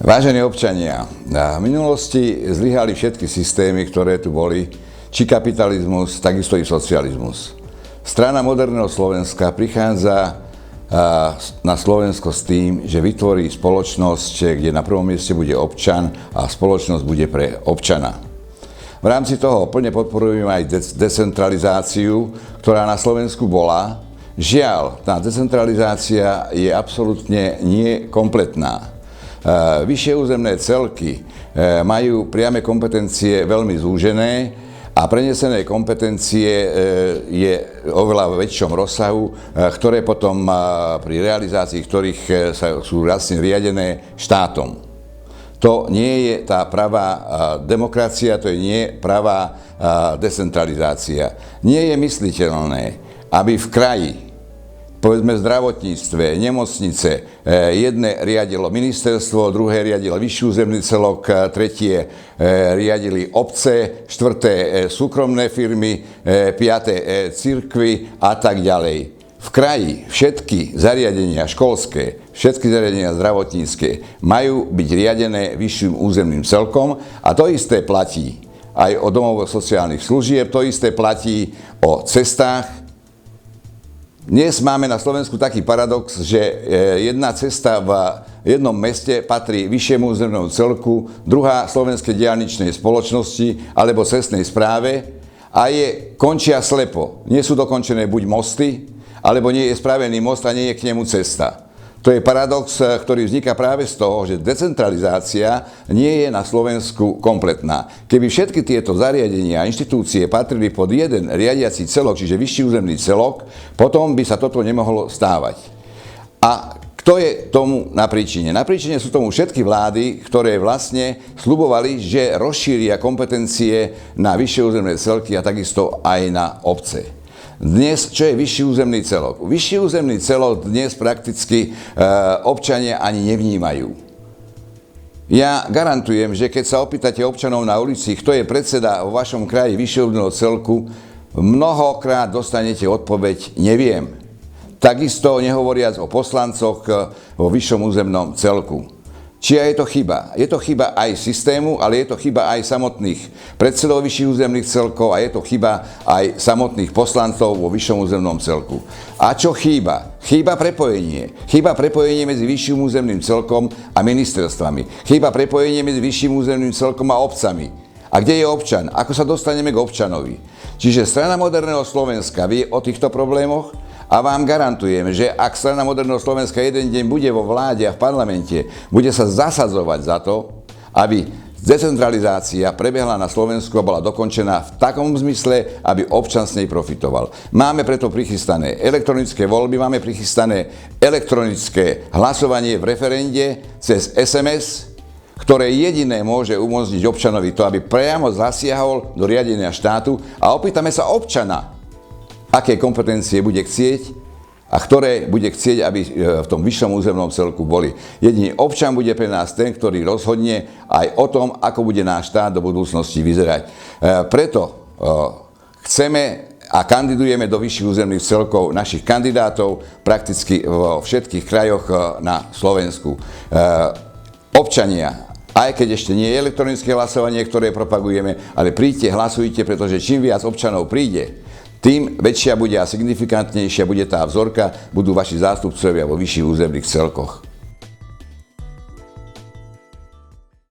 Vážení občania, v minulosti zlyhali všetky systémy, ktoré tu boli, či kapitalizmus, takisto i socializmus. Strana moderného Slovenska prichádza na Slovensko s tým, že vytvorí spoločnosť, kde na prvom mieste bude občan a spoločnosť bude pre občana. V rámci toho plne podporujeme aj decentralizáciu, ktorá na Slovensku bola. Žiaľ, tá decentralizácia je absolútne nekompletná. Vyššie územné celky majú priame kompetencie veľmi zúžené a prenesené kompetencie je oveľa väčšom rozsahu, ktoré potom pri realizácii ktorých sú vlastne riadené štátom. To nie je tá pravá demokracia, to nie je pravá decentralizácia. Nie je mysliteľné, aby v kraji, povedzme v zdravotníctve, nemocnice, jedné riadilo ministerstvo, druhé riadilo vyšší územný celok, tretie riadili obce, štvrté súkromné firmy, piaté cirkvy a tak ďalej. V kraji všetky zariadenia školské, všetky zariadenia zdravotnícke majú byť riadené vyšším územným celkom a to isté platí aj o domovoch sociálnych služieb, to isté platí o cestách. Dnes máme na Slovensku taký paradox, že jedna cesta v jednom meste patrí vyššiemu územnému celku, druhá Slovenskej diaľničnej spoločnosti alebo cestnej správe a končia slepo. Nie sú dokončené buď mosty, alebo nie je spravený most a nie je k nemu cesta. To je paradox, ktorý vzniká práve z toho, že decentralizácia nie je na Slovensku kompletná. Keby všetky tieto zariadenia a inštitúcie patrili pod jeden riadiaci celok, čiže vyšší územný celok, potom by sa toto nemohlo stávať. A kto je tomu na príčine? Na príčine sú tomu všetky vlády, ktoré vlastne sľubovali, že rozšíria kompetencie na vyššie územné celky a takisto aj na obce. Dnes, čo je vyšší územný celok? Vyšší územný celok dnes prakticky občania ani nevnímajú. Ja garantujem, že keď sa opýtate občanov na ulici, kto je predseda vo vašom kraji vyššieho územného celku, mnohokrát dostanete odpoveď neviem. Takisto nehovoriac o poslancoch vo vyššom územnom celku. Čia je to chyba? Je to chyba aj systému, ale je to chyba aj samotných predsedov vyšších územných celkov a je to chyba aj samotných poslancov vo vyššom územnom celku. A čo chýba? Chýba prepojenie. Chýba prepojenie medzi vyšším územným celkom a ministerstvami. Chýba prepojenie medzi vyšším územným celkom a obcami. A kde je občan? Ako sa dostaneme k občanovi? Čiže Strana moderného Slovenska vie o týchto problémoch a vám garantujem, že ak Strana moderného Slovenska jeden deň bude vo vláde a v parlamente, bude sa zasadzovať za to, aby decentralizácia prebehla na Slovensku a bola dokončená v takom zmysle, aby občan z nej profitoval. Máme preto prichystané elektronické voľby, máme prichystané elektronické hlasovanie v referende cez SMS, ktoré jediné môže umožniť občanovi to, aby priamo zasiahol do riadenia štátu a opýtame sa občana, aké kompetencie bude chcieť a ktoré bude chcieť, aby v tom vyššom územnom celku boli. Jediný občan bude pre nás ten, ktorý rozhodne aj o tom, ako bude náš štát do budúcnosti vyzerať. Preto chceme a kandidujeme do vyšších územných celkov našich kandidátov prakticky vo všetkých krajoch na Slovensku. Občania, aj keď ešte nie je elektronické hlasovanie, ktoré propagujeme, ale príďte, hlasujte, pretože čím viac občanov príde, tým väčšia bude a signifikantnejšia bude tá vzorka, budú vaši zástupcovia vo vyšších územných celkoch.